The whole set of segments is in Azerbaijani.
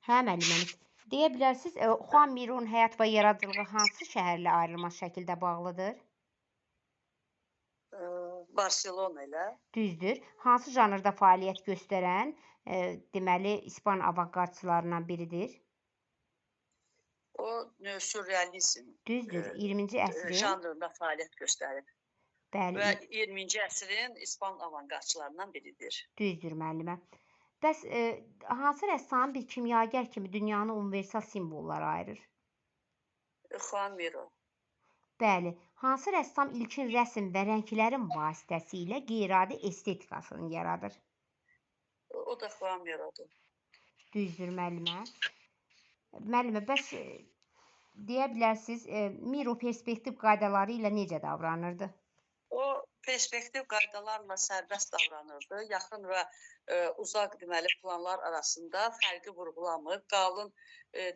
Hə, müəlliməm. Deyə bilərsiniz, Juan Miro'nun həyat və yaradıcılığı hansı şəhərlə ayrılmaz şəkildə bağlıdır? Barselona ilə. Düzdür. Hansı janrda fəaliyyət göstərən, deməli, İspan avantqardçılarından biridir? O sürrealizm Düzdür. 20-ci əsrin, janrında fəaliyyət göstərib və bəli, 20-ci əsrin İspan avantqardçılarından biridir. düzdür müəllimə. Bəs hansı rəssam bir kimyagər kimi dünyanı universal simvollara ayırır? Juan Miro. Bəli, hansı rəssam ilkin rəsm və rənglərin vasitəsilə qeyri-adi estetikasını yaradır? O da Juan Miro'dur. Düzdür müəllimə. Müəllimə, bəs deyə bilərsiniz, Miro perspektiv qaydaları ilə necə davranırdı? O perspektiv qaydalarla sərbəst davranırdı. Yaxın və uzaq deməli planlar arasında fərqi vurğulamır. Qalın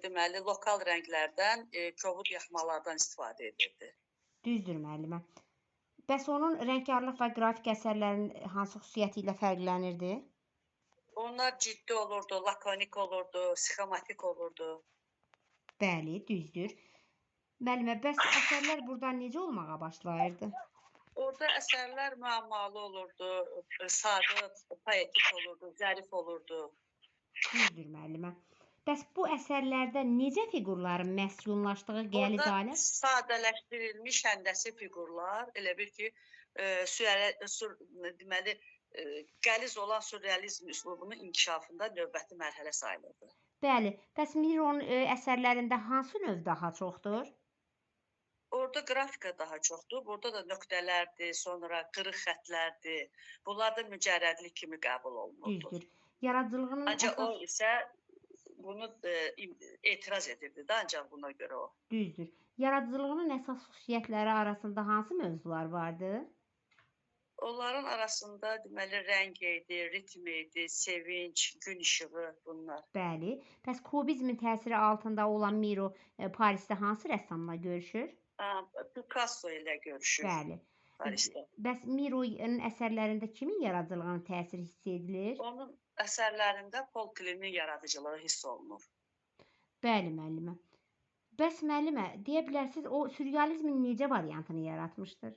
deməli lokal rənglərdən, kobud yaxmalardan istifadə edirdi. Düzdür müəllimə. Bəs onun rəngkarlıq və qrafik əsərlərinin hansı xüsusiyyəti ilə fərqlənirdi? Onlar ciddi olurdu, lakonik olurdu, sxematik olurdu. Bəli, düzdür. Müəllimə, bəs əsərlər burdan necə olmağa başlayırdı? Orada əsərlər müəmmalı olurdu, sadıq, poetik olurdu, zərif olurdu. Düzdür müəllimə. Bəs bu əsərlərdə necə figurların məskunlaşdığı qəliz Orada alət? sadələşdirilmiş həndəsi figurlar, elə bil ki, deməli, qəliz olan sürrealizm üslubunun inkişafında növbəti mərhələ sayılırdı. Bəli, bəs Miro'nun əsərlərində hansı növ daha çoxdur? Orada qrafika daha çoxdur. Burada da nöqtələrdir, sonra qırıq xətlərdir. Bunlar da mücərrədlik kimi qəbul olunurdu. Düzdür. Yaradıcılığının Ancaq o əsas... isə bunu etiraz edirdi də, ancaq buna görə o. Düzdür. Yaradıcılığının əsas xüsusiyyətləri arasında hansı mövzular vardı? Onların arasında deməli rəng idi, ritm idi, sevinç, gün işığı bunlar. Bəli. Bəs kubizmin təsiri altında olan Miro Parisdə hansı rəssamla görüşür? Picasso ilə görüşür Bəli. Parisdə. Bəs Miro'nun əsərlərində kimin yaradıcılığının təsiri hiss edilir? Onun əsərlərində Paul Klee'nin yaradıcılığı hiss olunur. Bəli, müəllimə. Bəs müəllimə, deyə bilərsiniz, o sürrealizmin necə variantını yaratmışdır?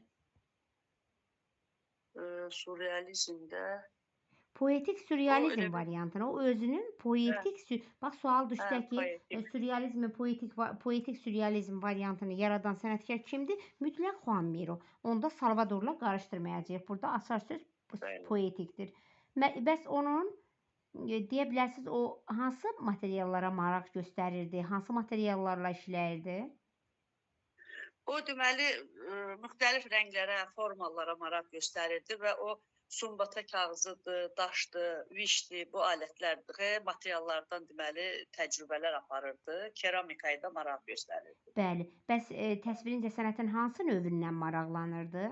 Surrealizmdə Poetik sürrealizm variantını, o özünün poetik, bax sual düşsə ki, sürrealizmi, poetik sürrealizm variantını yaradan sənətkar kimdir? Mütləq Juan Miro. Onda Salvadorla qarışdırmayacağıq. Burada asar söz poetikdir. Bəs onun, deyə bilərsiniz, o hansı materiallara maraq göstərirdi? Hansı materiallarla işləyirdi? O deməli müxtəlif rənglərə, formalara maraq göstərirdi və o sumbata kağızıdır, daşdır, vişdir, bu alətlərdir, materiallardan deməli təcrübələr aparırdı, keramikaya da maraq göstərirdi. Bəli. Bəs təsvir incəsənətin hansı növündən maraqlanırdı?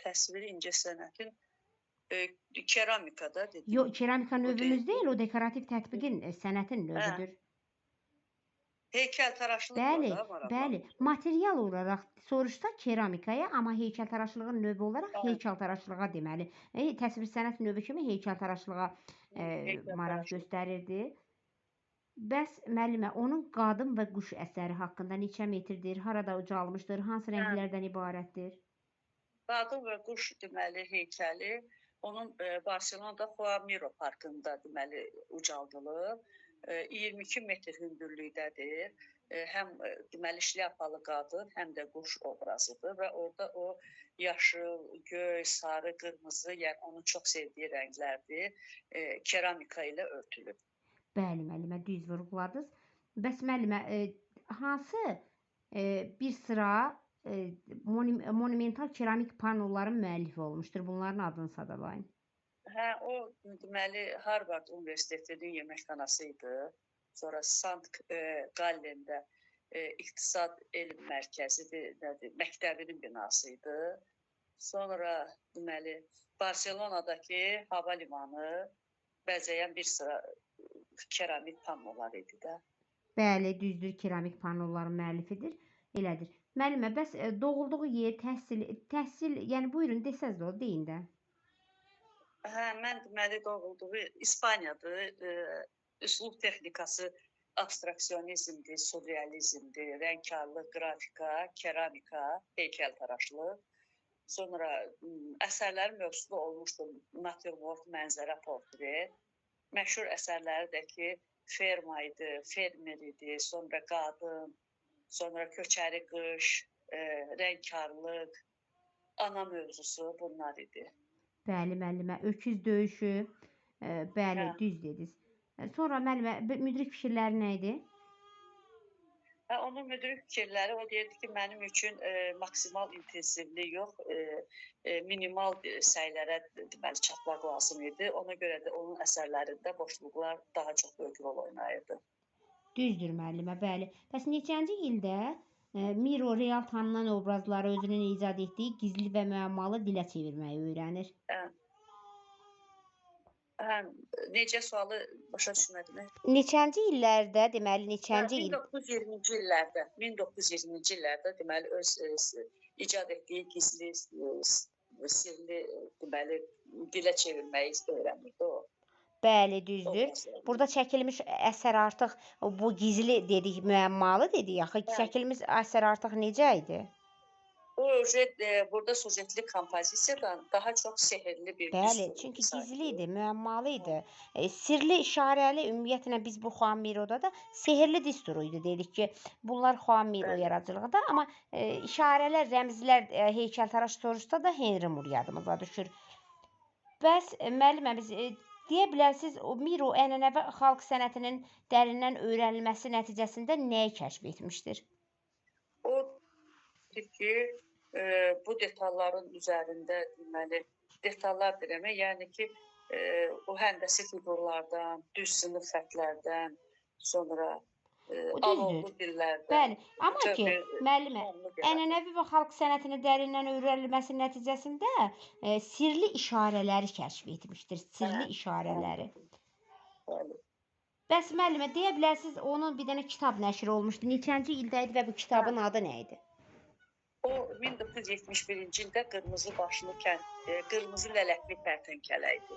Təsvir incəsənətin keramikada dedim. Yox, keramika növümüz deyil, o dekorativ tətbiqin sənətin növüdür. Heykəltaraşlıq Bəli, var da maraqlanır. bəli. Material olaraq soruşsa keramikaya, amma heykəltaraşlığın növü olaraq heykəltaraşlığa deməli. Təsvir sənət növü kimi heykəltaraşlığa maraq göstərirdi. Bəs müəllimə, onun qadın və quş əsəri haqqında neçə metrdir, harada ucalmışdır, hansı rənglərdən ibarətdir? Qadın və quş deməli heykəli onun Barselonada Juan Miro parkında deməli ucaldılıb. 22 metr hündürlükdədir. Həm deməli şlyapalı qadın, həm də quş obrazıdır və orada o yaşıl, göy, sarı, qırmızı, yəni onun çox sevdiyi rənglərdir, keramika ilə örtülüb. Bəli, müəllimə, düz vurğuladınız. Bəs müəllimə, hansı bir sıra monumental keramik panoların müəllifi olmuşdur? Bunların adını sadalayın. O deməli Harvard Universitetinin yeməkxanası idi. Sonra Sant Gallendə İqtisad Elm Mərkəzidir, məktəbinin binası idi. Sonra deməli Barselonadakı hava limanı bəzəyən bir sıra keramik panolar idi də. Bəli, düzdür, keramik panoların müəllifidir. Elədir. Müəllimə, bəs doğulduğu yer, təhsil, yəni buyurun desəz də o deyin də. Mən deməli doğulduğu İspaniyadır. üslub texnikası abstraksionizmdir, surrealizmdir, rəngkarlıq, qrafika, keramika, heykəltaraşlıq. Sonra əsərlərin mövzusu olmuşdu natürmort, mənzərə, portret. Məşhur əsərləri də ki, ferma idi, fermer idi, sonra qadın, sonra köçəri qış, rəngkarlıq, ana mövzusu bunlar idi. Bəli, müəllimə, öküz döyüşü, bəli, Hə. düz dediniz. Sonra müəllimə, müdrik fikirləri nə idi? Onun müdrik fikirləri, o deyirdi ki, mənim üçün maksimal intensivlik yox, minimal səylərə deməli çatmaq lazım idi. Ona görə də onun əsərlərində boşluqlar daha çox böyük rol oynayırdı. Düzdür müəllimə, bəli. Bəs neçənci ildə Miro real tanınan obrazları özünün icad etdiyi gizli və müəmmalı dilə çevirməyi öyrənir? Necə sualı başa düşmədim. Neçənci illərdə, deməli, neçənci il? 1920-ci illərdə deməli öz icad etdiyi gizli, sirli deməli dilə çevirməyi öyrənirdi o. Bəli, düzdür. Burada çəkilmiş əsər artıq bu gizli dedik, müəmmalı dedik axı. Çəkilmiş əsər artıq necə idi? O burada sujetli kompozisiyadan daha çox sehirli bir Bəli, çünki gizli idi, müəmmalı idi. Sirli, işarəli, ümumiyyətlə biz bu Juan Miro'da da sehirli düsturu idi dedik ki, bunlar Juan Miro yaradıcılığıda, amma işarələr, rəmzlər heykəltaraş sorusda da Henry Moore yadımıza düşür. Bəs müəllimə, biz deyə bilərsiniz, o Miro ənənəvi xalq sənətinin dərindən öyrənilməsi nəticəsində nəyi kəşf etmişdir? O ki, bu detalların üzərində deməli detallar demək, yəni ki, o həndəsi fiqurlardan, düz sınıq xətlərdən, sonra alovlu dillərdən. Bəli, amma ki, müəllimə, ənənəvi və xalq sənətinin dərindən öyrənilməsi nəticəsində sirli işarələri kəşf etmişdir, sirli işarələri. Bəli. Bəs müəllimə, deyə bilərsiniz, onun bir dənə kitab nəşr olmuşdu. Neçənci ildə idi və bu kitabın adı nə idi? O 1971-ci ildə qırmızı başlı qırmızı lələkli kərtənkələ idi.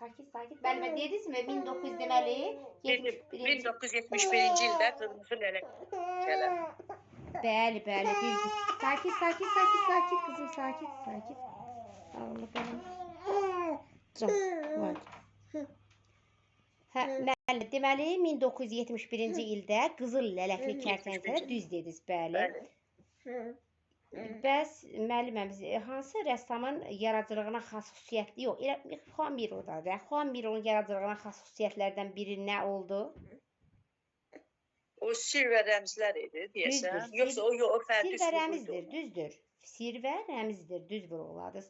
Sakit. Müəllimə, dedinizmi 1900 deməli? 1971-ci ildə qırmızı lələkli. Bəli, düzdür. Sakit, qızım, sakit. Deməli 1971-ci ildə qızıl lələkli kərtənkələ düz dediniz, bəli. Bəs müəllimə, hansı rəssamın yaradıcılığına xas xüsusiyyətli yox, Juan Miro'dadır. Juan Miro'nun yaradıcılığına xas xüsusiyyətlərdən biri nə oldu? O sir və rəmzlər idi, deyəsən. Yoxsa o fərqli sir və rəmzdir, düzdür. Sir və rəmzdir, düz vurğuladınız.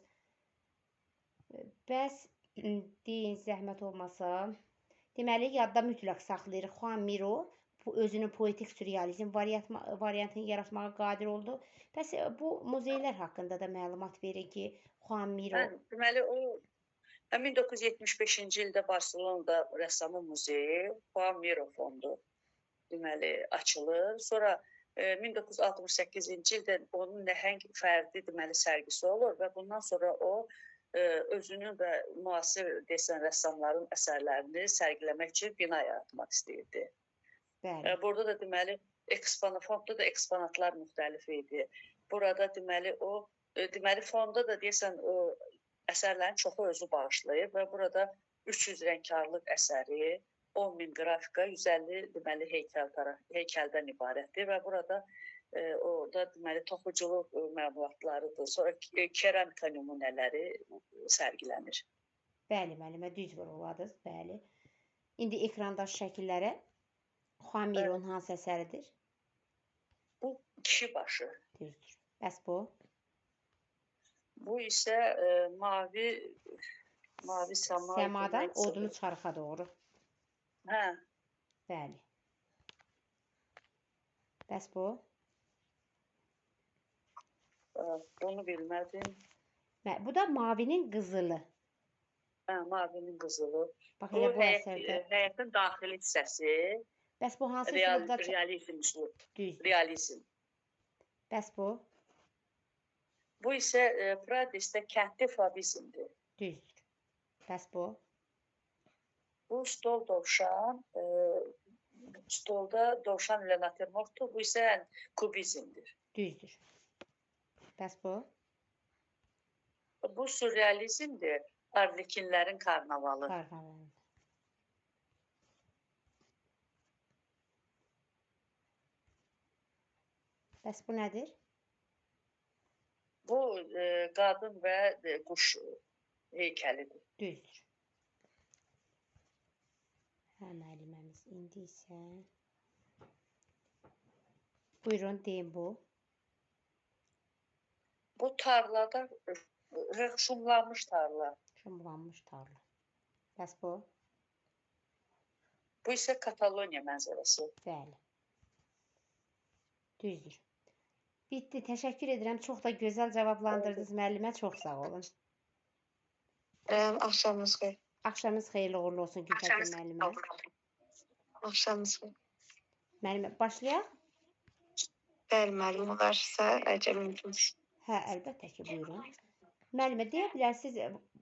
Bəs deyin, zəhmət olmasa, deməli, yadda mütləq saxlayırıq. Juan Miro özünün poetik sürrealizm variantını yaratmağa qadir oldu. Bəs bu muzeylər haqqında da məlumat verin ki, Juan Miro... Deməli, o 1975-ci ildə Barcelonada rəssamın muzeyi, Juan Miro fondu deməli açılır. Sonra 1968-ci ildə onun nəhəng fərdi deməli sərgisi olur və bundan sonra o özünün və müasir desən rəssamların əsərlərini sərgiləmək üçün bina yaratmaq istəyirdi. Burada da deməli fondda da eksponatlar müxtəlif idi. Burada deməli o deməli fonda da deyəsən o əsərlərin çoxu özü bağışlayıb və burada 300 rəngkarlıq əsəri, 10.000 qrafika, 150 deməli heykəldən ibarətdir və burada orada deməli toxuculuq məlumatlarıdır, sonra keramika nümunələri sərgilənir. Bəli, müəllimə, düz vurğuladınız, bəli. İndi ekrandakı şəkillərə Juan Miro'nun hansı əsəridir? Bu kişi başı. Düzdür. Bəs bu? Bu isə mavi səmadan odunu çarxa doğru. Hə. Bəli. Bəs bu? Bunu bilmədim. Bu da mavinin qızılı. Hə, mavinin qızılı. Bax, elə bu əsərdə. Həyətin daxili hissəsi. Bəs bu hansı üslubda Realizm üslubu. düzdür? Realizm. Bəs bu? Bu isə Pradesdə kəndli fabizmdir. Düzdür. Bəs bu? Bu stol dovşan, stolda dovşan ilə natürmortdur. Bu isə kubizmdir. Düzdür. Bəs bu? Bu sürrealizmdir. Arlekinlərin karnavalı. Karnaval. Bəs bu nədir? Bu qadın və quş heykəlidir. Düzdür. Hə, müəlliməmiz. İndi isə buyurun, deyin bu. Bu tarlada şumlanmış tarla. Şumlanmış tarla. Bəs bu? Bu isə Kataloniya mənzərəsi. Bəli. Düzdür. Bitdi. Təşəkkür edirəm. Çox da gözəl cavablandırdınız müəllimə. Çox sağ olun. Axşamınız xeyir. Axşamınız xeyirli uğurlu olsun Gültəkin müəllimə. Axşamınız xeyir. Müəllimə, başlayaq? Bəli, müəllim olarsa, əgər mümkündür. Hə, əlbəttə ki, buyurun. Müəllimə, deyə bilərsiniz,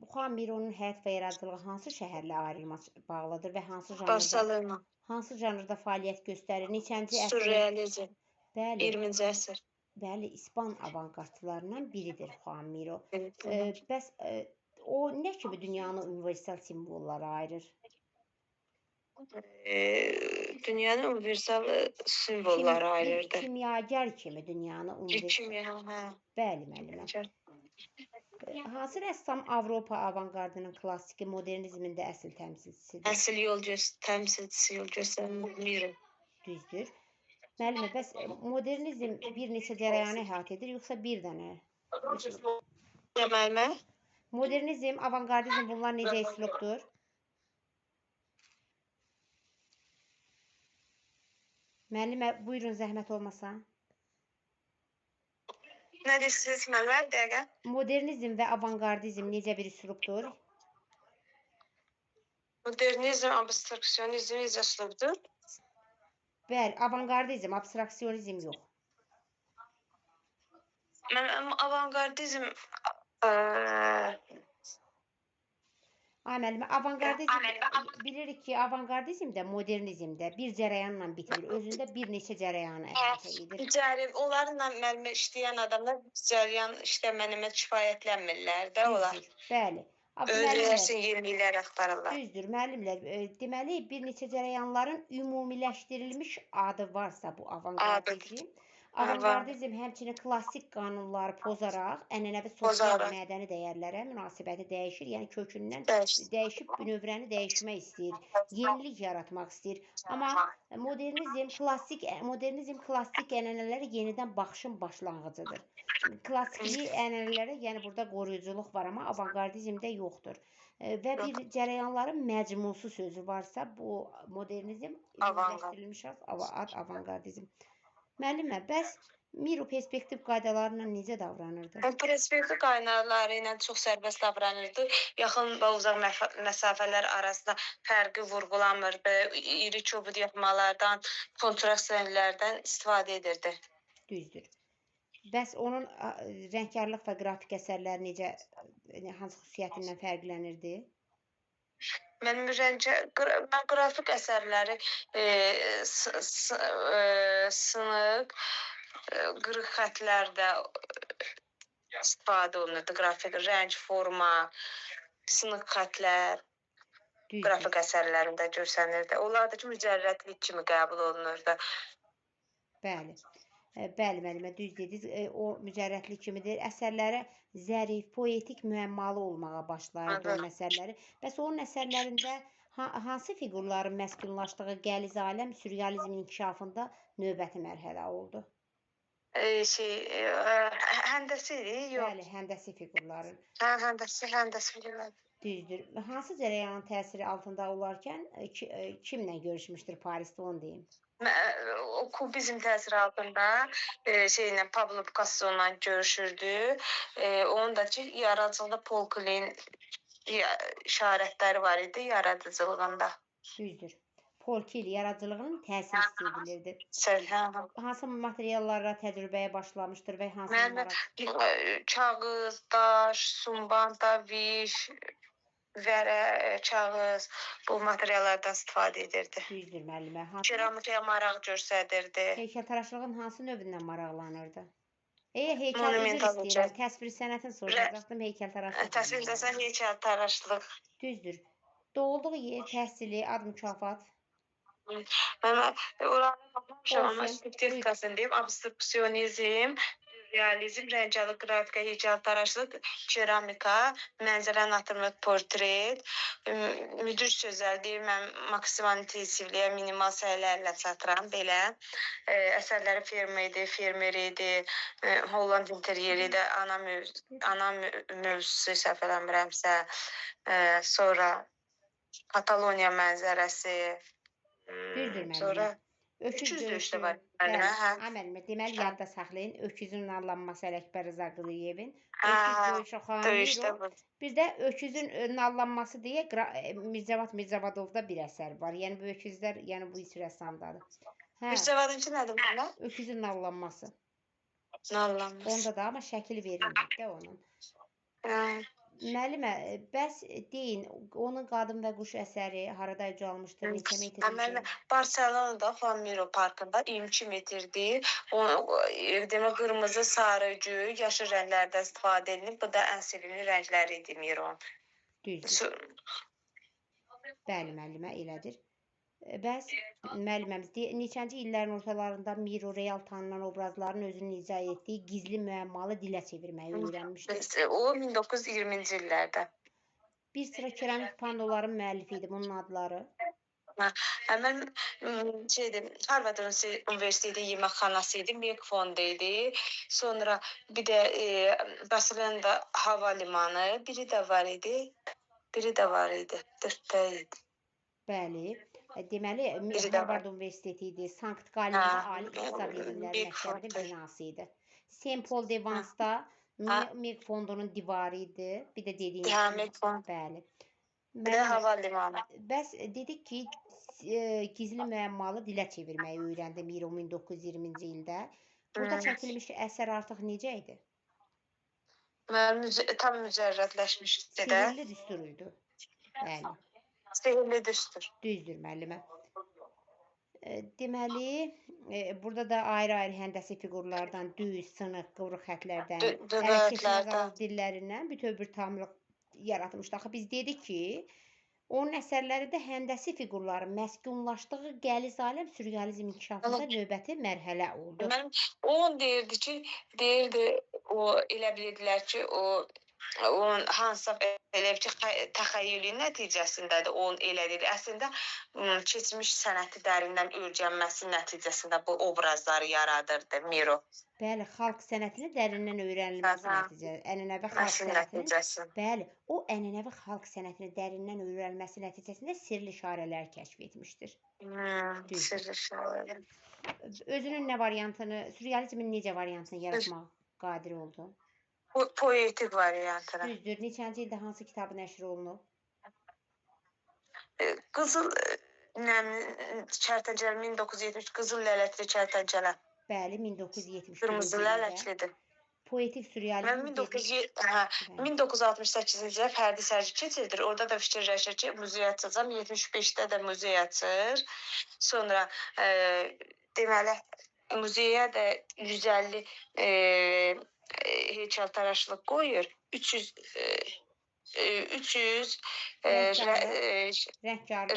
Juan Miro'nun həyat və yaradıcılığı hansı şəhərlə ayrılması bağlıdır və Barcelona. hansı janrda fəaliyyət göstərir? Neçənci əsr? Sürrealizm. Bəli. 20-ci əsr. Bəli, İspan avangardçılarından biridir Juan Miro. Evet. Bəs o nə kimi dünyanı universal simvollara ayırır? Dünyanı universal simvollara ayırırdı. Bir kimyager kimi dünyanı universal. Kimya, hə. Bəli, müəllimə. Hansı rəssam Avropa avangardının klassiki modernizmində əsl təmsilçisidir? Əsl təmsilçisi yol göstərən Miro. Düzdür. Müəllimə, bəs modernizm bir neçə cərəyanı əhatə edir, yoxsa bir dənə? Müəllimə? Modernizm, avangardizm bunlar necə üslubdur? Müəllimə, buyurun zəhmət olmasa. Nə deyirsiniz müəllimə? Bir dəqiqə. Modernizm və avangardizm necə bir üslubdur? Modernizm, abstraksionizm necə üslubdur? Bəli, avangardizm, abstraksionizm yox. Avangardizm Müəllimə, avangardizm bilirik ki, avangardizmdə, modernizmdə bir cərəyanla bitmir. Özündə bir neçə cərəyanı əhatə edir. Onlarla müəllimə işləyən adamlar cərəyan işləmənimə kifayətlənmirlər də onlar. Bəli. Özlərini yeniliklər axtarırlar. Düzdür, müəllimlər. Deməli, bir neçə cərəyanların ümumiləşdirilmiş adı varsa bu avangardizm. Avangardizm həmçinin klassik qanunları pozaraq ənənəvi sosial mədəni dəyərlərə münasibəti dəyişir. Yəni kökündən dəyişib bünövrəni dəyişmək istəyir. Yenilik yaratmaq istəyir. Amma modernizm klassik ənənələrə yenidən baxışın başlanğıcıdır. Klassiklik ənənələrə, yəni burada qoruyuculuq var, amma avangardizmdə yoxdur. Və bir cərəyanların məcmusu sözü varsa, bu modernizm ümumiləşdirilmiş ad avangardizm. Müəllimə, bəs Miro perspektiv qaydalarla necə davranırdı? Perspektiv qaydaları ilə çox sərbəst davranırdı. Yaxın və uzaq məsafələr arasında fərqi vurğulamırdı. İri çobud yapmalardan, kontrast rənglərdən istifadə edirdi. Düzdür. Bəs onun rəngkarlıq və qrafik əsərləri necə, hansı xüsusiyyətindən fərqlənirdi? Mən qrafik əsərləri sınıq, qırıq xətlərdə istifadə olunurdu. Qrafik, rəng, forma, sınıq xətlər qrafik əsərlərində görsənirdi. Onlar da ki, mücərrədlik kimi qəbul olunurdu. Bəli. Bəli, müəllimə, düz dediniz. O mücərrədlik kimidir. Əsərləri zərif, poetik, müəmmalı olmağa başlayırdı onun əsərləri. Bəs onun əsərlərində hansı figurların məskunlaşdığı qəliz aləm sürrealizmin inkişafında növbəti mərhələ oldu? Həndəsi idi, yox. Bəli, həndəsi figurların. Həndəsi figurlar. Düzdür. Hansı cərəyanın təsiri altında olarkən kimlə görüşmüşdür Parisdə, onu deyim? O kubizm təsiri altında Pablo Picasso-la görüşürdü. Onun da ki, yaradıcılıqda Paul Klein işarətləri var idi yaradıcılığında. Düzdür. Polkil yaradıcılığının təsir istəyilirdi. Hansı materiallara təcrübəyə başlamışdır və hansı Mən kağız, daş, sumbanta, viş, vərə, kağız bu materiallardan istifadə edirdi. Düzdür müəllimə. Keramikaya maraq göstərirdi. Heykəltaraşlığın hansı növündən maraqlanırdı? Heykəl üzr Monumental istəyirəm. Təsvir sənətin soruşacaqdım. Heykəltaraşlıq. Təsvir edəsən heykəltaraşlıq. Düzdür. Doğulduğu yer, təhsili, ad mükafat. Mən oranı baxmışam, amma spesifikasını deyim. Abstraksionizm, realizm, rəngəli qrafika, heykəltaraşlıq, keramika, mənzərə anatomi, portret, müdür sözləri deyir, mən maksimal intensivliyə, minimal səylərlə çatıram, belə. Əsərləri fermer idi, Holland interyeri də ana mövzusu səhv eləmirəmsə, sonra Kataloniya mənzərəsi, Düzdür müəllimə. sonra Öküz döyüşü də var müəllimə. Müəllimə, deməli yadda saxlayın. Öküzün nallanması Ələkbər Rza Qılıyevin. Öküz döyüşü Xamirov. Bir də öküzün nallanması deyə Mirzəvat Mirzəvadovda bir əsər var. Yəni bu öküzlər, yəni bu üç rəssamdadır. Mirzəvadınki nədir bunlar? Öküzün nallanması. Nallanması. Onda da amma şəkil verilmir də onun. Müəllimə, bəs deyin, onun Qadın və Quş əsəri harada ucalmışdır, neçə metrdir? Barselonada Xamiro parkında 22 metrdir. Demək, qırmızı, sarı, göy, yaşıl rənglərdən istifadə edilib. Bu da ən sevimli rəngləri idi Miron. Düzdür. Bəli, müəllimə, elədir. Bəs müəlliməmiz, neçənci illərin ortalarında Miro real tanınan obrazların özünün icra etdiyi gizli müəmmalı dilə çevirməyi öyrənmişdir. O 1920-ci illərdə. Bir sıra keramik pandoların müəllifi idi, bunun adları. Mən Harvard Universiteti yeməkxanası idi, Milk Fondu idi. Sonra bir də Barcelonada hava limanı, biri də var idi. 4-də idi. Bəli. Deməli, Harvard Universiteti idi, Sankt Gallen'də Ali İqtisad Elmləri Məktəbinin binası idi. Saint Paul de Vance'da Milk Fondunun divarı idi. Bir də dediyiniz kimi. Bəli. Bir də hava limanı. Bəs dedik ki, gizli müəmmalı dilə çevirməyi öyrəndi Miro 1920-ci ildə. Burada çəkilmiş əsər artıq necə idi? Tam mücərrədləşmişdi də. Sehirli düstur idi. Bəli. Sehirli düstur. Düzdür müəllimə. Deməli, burada da ayrı-ayrı həndəsi fiqurlardan, düz, sınıq, qıvrıq xətlərdən, hərəkətlər dillərindən bütöv bir tamlıq yaratmışdı. Axı biz dedik ki, onun əsərlərində həndəsi fiqurların məskunlaşdığı qəliz aləm sürrealizm inkişafında növbəti mərhələ oldu. O deyirdi, o elə bilirdilər ki, onun hansısa elə ki, təxəyyülün nəticəsindədir, onun elədir. Əslində, keçmiş sənəti dərindən öyrənməsi nəticəsində bu obrazları yaradırdı Miro. Bəli, xalq sənətini dərindən öyrənilməsi nəticəsində, ənənəvi xalq sənətini, bəli, o ənənəvi xalq sənətini dərindən öyrənilməsi nəticəsində sirli işarələr kəşf etmişdir. Sirli işarələr. Özünün nə variantını, sürrealizmin necə variantını yaratmaq qadir oldu? Poetik variantını. Düzdür. Neçənci ildə hansı kitabı nəşr olunub? Qızıl Çərtəncələ 1970, Qızıl lələkli Çərtəncələ. Bəli, 1970. Qırmızı lələklidir. Poetik sürrealizm. 1968-ci ildə fərdi sərgi keçirilir. Orada da fikirləşir ki, muzey açacağam. 75-də də muzey açır. Sonra deməli muzeyə də 150 heykəltaraşlıq qoyur. 300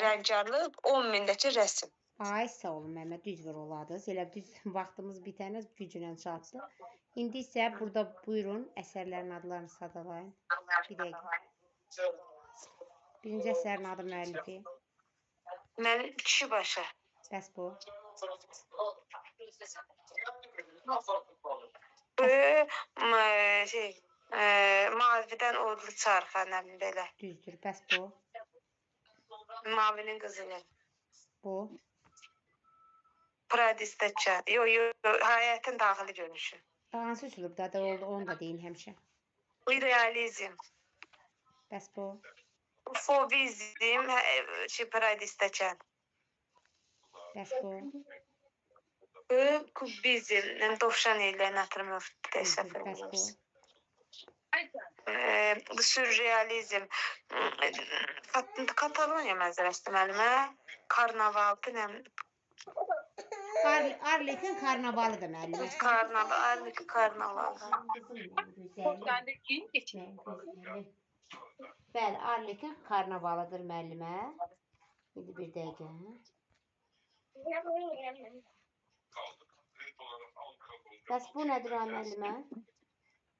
rəngkarlıq, 10.000-dəki rəsm. Ay, sağ olun Məhəmməd, düz vurğuladınız. Elə düz vaxtımız bitənə güclə çatdı. İndi isə burada buyurun əsərlərin adlarını sadalayın. Bir dəqiqə. Birinci əsərin adı müəllifi. Mənim kişi başı. Bəs bu? Bu mavidən odlu çarxa, nə bilim belə. Düzdür. Bəs bu? Mavinin qızılı. Bu? Pradistəçə. Yox, həyətin daxili görünüşü. Hansı üslubda da oldu, onu da deyin həmişə. Realizm. Bəs bu? Fovizm, pradistəçə. Bəs bu? Bu kubizm, dovşan ilə naturmort Düzdür. təsəvvür Bəs bu? Bu sürrealizm, Kataloniya mənzərəsi müəllimə, karnavaldır, nə Arlekin karnavalıdır müəllimə. Arlıq karnavalı. Qızım mənim gözəlim. Mənim gözəlim. Bəli, Arlekin karnavalıdır müəllimə. İndi bir dəqiqə. Bəs bu nədir ha müəllimə?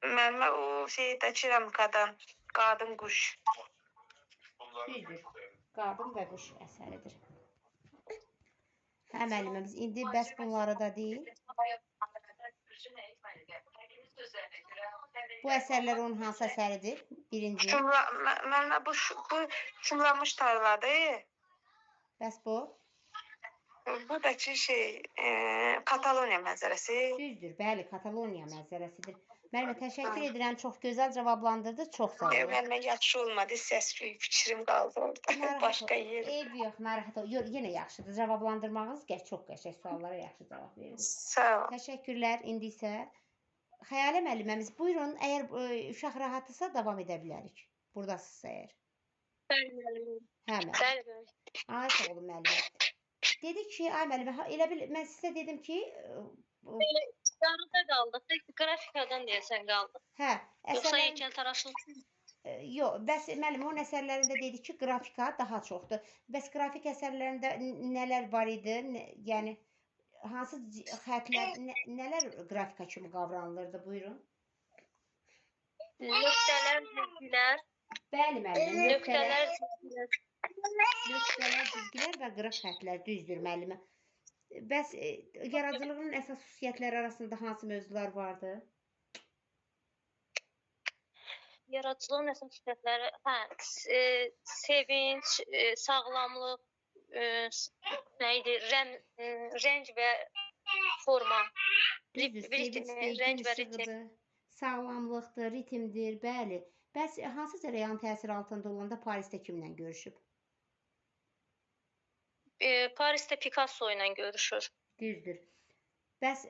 Müəllimə o şeydə keramikadan qadın quş. Düzdür. Qadın və quş əsəridir. Hə müəllimə, biz indi bəs bunları da deyil. Bu əsərlər onun hansı əsəridir? Birinci. Müəllimə bu şumlanmış tarladır. Bəs bu? Buradakı şey Kataloniya mənzərəsi. Düzdür, bəli, Kataloniya mənzərəsidir. Müəllimə, təşəkkür edirəm. Çox gözəl cavablandırdınız. Çox sağ olun. Müəllimə yaxşı olmadı, səs-küy fikrim qaldı orada. Başqa yer. Eyb yox, narahat ol. Yox, yenə yaxşıdır. Cavablandırmağınız çox qəşəng suallara yaxşı cavab verirsiniz. Sağ ol. Təşəkkürlər. İndi isə Xəyalə müəlliməmiz, buyurun. Əgər uşaq rahatdırsa davam edə bilərik. Buradasınızsa əgər. Hə, müəllim. Ay, sağ olun müəllimə. Dedik ki, ay müəllimə, elə bil mən sizə dedim ki, yarıda qaldıq. Qrafikadan deyəsən qaldıq. hə, Yoxsa heykəltaraşlıq? Yox, bəs müəllim onun əsərlərində dedik ki, qrafika daha çoxdur. Bəs qrafik əsərlərində nələr var idi? Yəni hansı xəttlər, nələr qrafika kimi qavranılırdı? Buyurun. Nöqtələr, cizgilər. Bəli müəllim, Nöqtələr, cizgilər və qırıq xəttlər, düzdür müəllimə. Bəs yaradıcılığının əsas xüsusiyyətləri arasında hansı mövzular vardı? yaradıcılığın əsas xüsusiyyətləri, sevinç, sağlamlıq, nə idi, rəng və forma. Düzdür, sevincdir, rəng və işıqdır, sağlamlıqdır, ritmdir, bəli. Bəs hansı cərəyan təsiri altında olanda Parisdə kimlə görüşüb? Parisdə Picasso ilə görüşür. Düzdür. Bəs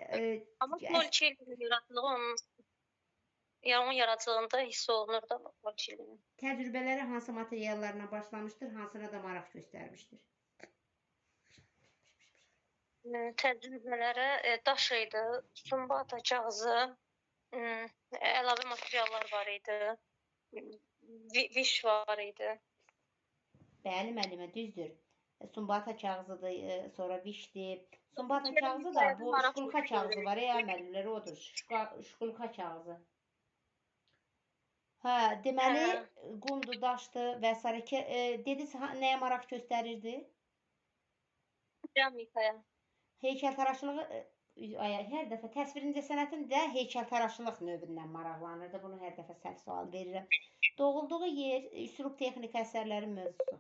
Amma Polçelinin yaradıcılığı onun yaradıcılığında hiss olunur da Polçelinin. Təcrübələri hansı materiallarla başlamışdır, hansına da maraq göstərmişdir? Təcrübələrə daş idi, sumbata kağızı, əlavə materiallar var idi, viş var idi. Bəli müəllimə, düzdür. Sumbata kağızıdır, sonra vişdir. Sumbata kağızı da bu şkulka kağızı var ya müəllimlər, odur. Şkulka kağızı. Hə, deməli qumdur, daşdır və s. Dediniz nəyə maraq göstərirdi? Keramikaya. Heykəltaraşlığı hər dəfə təsvirincə sənətin də heykəltaraşlıq növündən maraqlanırdı. Bunu hər dəfə səhv sual verirəm. Doğulduğu yer, üslub texnik əsərlərin mövzusu.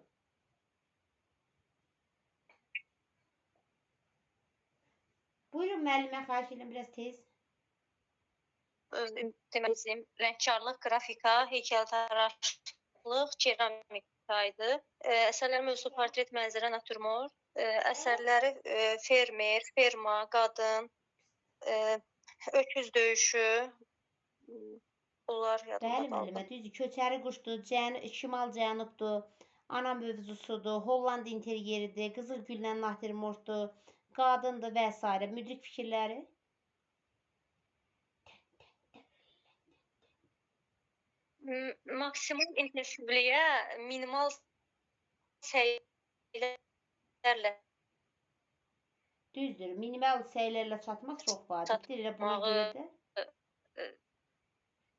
Buyurun müəllimə, xahiş edirəm biraz tez. Deməli, rəngkarlıq, qrafika, heykəltaraşlıq, keramika idi. Əsərlərin mövzusu portret, mənzərə, natürmort. Əsərləri fermer, ferma, qadın, öküz döyüşü, bunlar yadımda qaldı. Bəli müəllimə, düzdür. Köçəri quşdur, şimal-cənubdur, ana mövzusudur, Holland interyeridir, qızıl güllə natürmortdur, qadındır və s. Müdrik fikirləri? Maksimum intensivliyə minimal səylərlə Düzdür. Minimal səylərlə çatmaq çox vacibdir. Elə buna görə də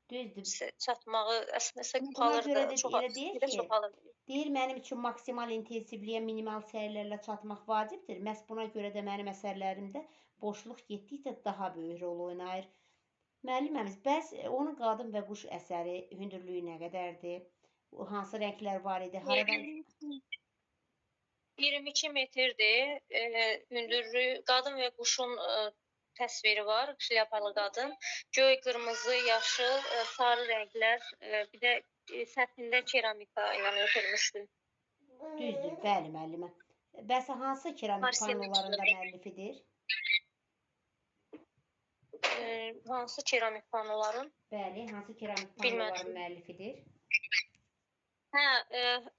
düzdür. çatmağı əslində Buna görə də çox elə deyir ki, deyir mənim üçün maksimal intensivliyə minimal səylərlə çatmaq vacibdir. Məhz buna görə də mənim əsərlərimdə boşluq getdikcə daha böyük rol oynayır. Müəlliməmiz, bəs onun qadın və quş əsəri hündürlüyü nə qədərdir? Hansı rənglər var idi? 22 metrdir. Hündürlüyü, qadın və quşun təsviri var, şlyapalı qadın. Göy, qırmızı, yaşıl, sarı rənglər, bir də səthində keramika ilə örtülmüşdür. Düzdür, bəli müəllimə. Bəs hansı keramik Marcel panolarında Duchamp. müəllifidir? Hansı keramik panoların? Bəli, hansı keramik Bilmədim. panoların müəllifidir? Hə,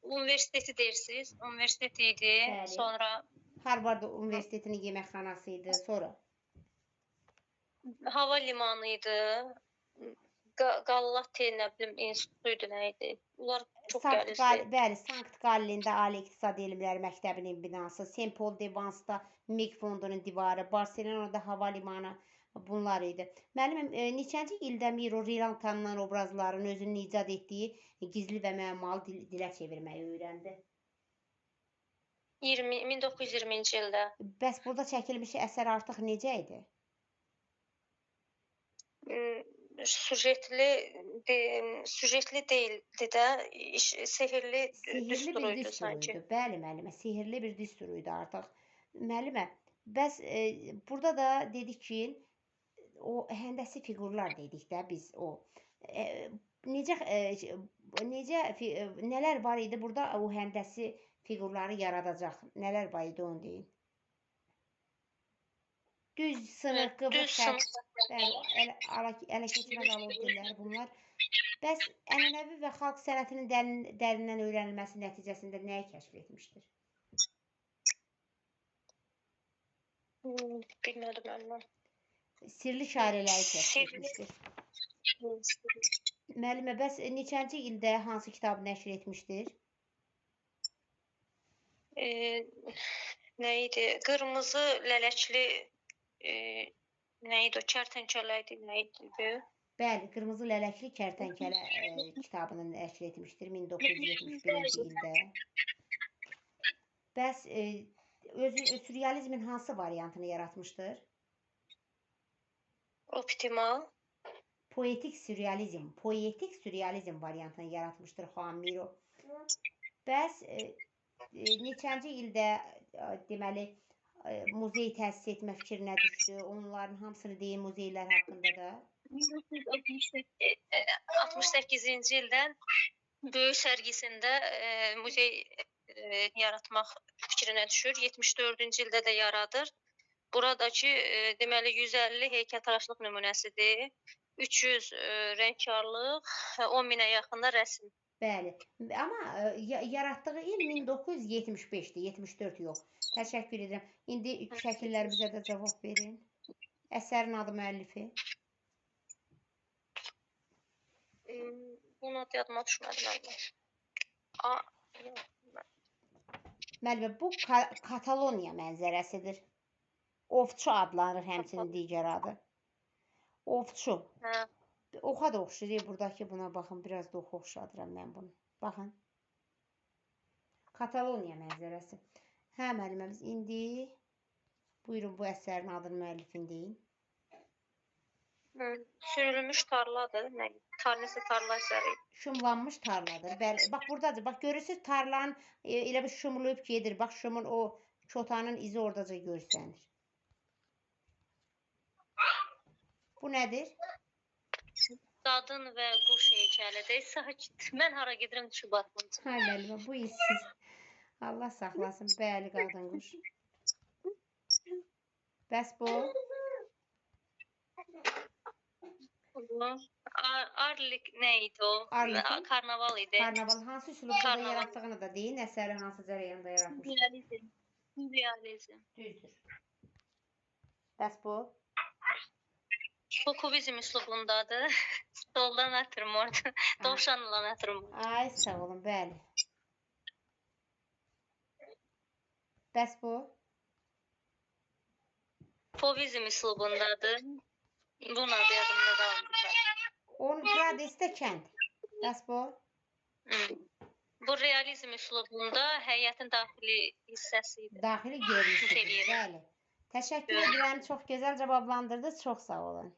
universiteti deyirsiniz. Universitet idi. Bəli. Sonra Harvard Universitetinin yeməkxanası idi. Sonra hava limanı idi. Galati nə bilim institutu idi, nə idi? Bunlar çox gəlirdi. Bəli, Sankt Gallində Ali İqtisad Elmləri Məktəbinin binası, Saint Paul de Vance'da MİQ fondunun divarı, Barcelona'da hava limanı bunlar idi. Müəllimim, neçənci ildə Miro Rilke-dan obrazların özünün icad etdiyi gizli və müəmmalı dilə çevirməyi öyrəndi? 1920-ci ildə. Bəs burada çəkilmiş əsər artıq necə idi? Süjetli deyildi də, sehirli Sihirli bir düsturuydu düstur sanki. idi. Bəli, müəllimə, sihirli bir düstur idi artıq. Müəllimə, bəs burada da dedik ki, o həndəsi fiqurlar dedik də biz o. Nələr var idi burada o həndəsi fiqurları yaradacaq? Nələr var idi onu deyin. Düz, sınıq, qıvrıq xətt, ələ keçirməz alodilər bunlar. Bəs ənənəvi və xalq sənətinin dərindən öyrənilməsi nəticəsində nəyi kəşf etmişdir? Bilmədim mən. Sirli şairələri kəşf etmişdir. Müəllimə, bəs neçənci ildə hansı kitabı nəşr etmişdir? Nə idi? Qırmızı lələkli nə idi o? Kərtənkələ idi, nə idi? Bəli, Qırmızı lələkli kərtənkələ kitabını nəşr etmişdir 1971-ci ildə. Bəs sürrealizmin hansı variantını yaratmışdır? Optimal. Poetik sürrealizm variantını yaratmışdır Juan Miro. Bəs neçənci ildə deməli muzey təsis etmə fikrinə düşdü? Onların hamısını deyin muzeylər haqqında da. 68-ci ildən böyük sərgisində muzey yaratmaq fikrinə düşür. 74-cü ildə də yaradır. Buradakı deməli 150 heykəltaraşlıq nümunəsidir. 300 rəngkarlıq, 10 minə yaxında rəsm. Bəli. Amma yaratdığı il 1975-dir, 74 yox. Təşəkkür edirəm. İndi şəkillərimizə də cavab verin. Əsərin adı, müəllifi? Bunu yadıma düşmədi mənim. Müəllimə, bu Kataloniya mənzərəsidir. Ovçu adlanır həmçinin digər adı. Ovçu. Hə. Oxa da oxşayır. Buradakı buna baxın. Biraz da oxa oxşadıram mən bunu. Baxın. Kataloniya mənzərəsi. Hə, müəlliməmiz, indi buyurun bu əsərin adını müəllifin deyin. Sürülmüş tarladır. Nəsə tarla əsəri. Şumlanmış tarladır. Bəli. Bax buradadır. Bax görürsüz tarlanın elə bir şumlayıb gedir. Bax şumun o çotanın izi oradaca görsənir. Bu nədir? Qadın və quş heykəlidir. Sakit. Mən hara gedirəm düşüb atmıncım. Hə, müəllimə, bu işsiz. Allah saxlasın. Bəli, qadın quş. Bəs bu? Arlik nə idi o? Karnaval idi. Karnaval. Hansı üslubda yaratdığını da deyin. Əsəri hansı cərəyanda yaratmışdır? Realizm. Düzdür. Bəs bu? Bu kubizm üslubundadır. Stoldan natürmort. Dovşanla natürmort. Ay, sağ olun, bəli. Bəs bu? Fovizm üslubundadır. Bunun adı yadımda qalmışlar. Onun Pradesdə kənd. Bəs bu? Bu realizm üslubunda həyətin daxili hissəsi idi. Daxili görünüşüdür, bəli. Təşəkkür edirəm, çox gözəl cavablandırdınız, çox sağ olun.